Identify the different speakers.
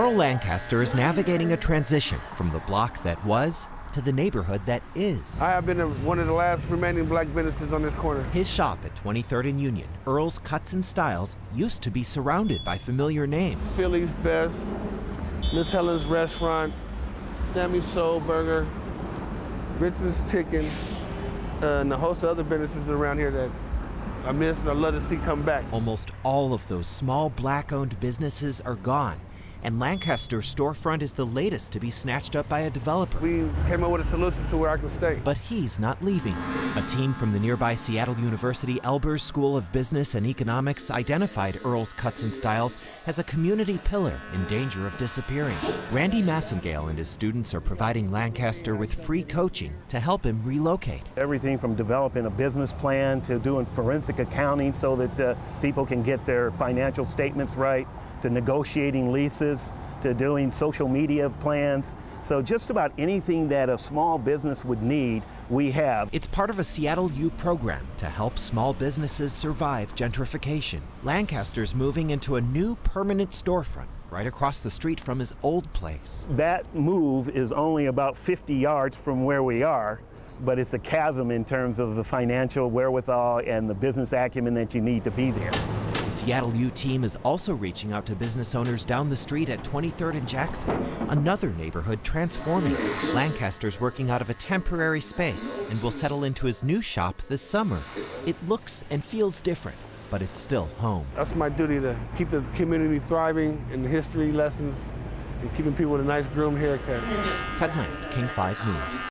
Speaker 1: Earl Lancaster is navigating a transition from the block that was to the neighborhood that is.
Speaker 2: I have been one of the last remaining black businesses on this corner.
Speaker 1: His shop at 23rd and Union, Earl's Cuts and Styles, used to be surrounded by familiar names.
Speaker 2: Philly's Best, Miss Helen's Restaurant, Sammy's Soul Burger, Richard's Chicken, and a host of other businesses around here that I miss and I'd love to see come back.
Speaker 1: Almost all of those small black-owned businesses are gone, and Lancaster's storefront is the latest to be snatched up by a developer.
Speaker 2: We came up with a solution to where I can stay.
Speaker 1: But he's not leaving. A team from the nearby Seattle University Elbers School of Business and Economics identified Earl's Cuts and Styles as a community pillar in danger of disappearing. Randy Massengale and his students are providing Lancaster with free coaching to help him relocate.
Speaker 3: Everything from developing a business plan to doing forensic accounting so that people can get their financial statements right, to negotiating leases, to doing social media plans. So just about anything that a small business would need, we have.
Speaker 1: It's part of a Seattle U program to help small businesses survive gentrification. Lancaster's moving into a new permanent storefront right across the street from his old place.
Speaker 3: That move is only about 50 yards from where we are, but it's a chasm in terms of the financial wherewithal and the business acumen that you need to be there.
Speaker 1: The Seattle U team is also reaching out to business owners down the street at 23rd and Jackson, another neighborhood transforming. Lancaster's working out of a temporary space and will settle into his new shop this summer. It looks and feels different, but it's still home.
Speaker 2: That's my duty, to keep the community thriving in the history lessons and keeping people with a nice groomed haircut.
Speaker 1: Ted Land, King 5 News.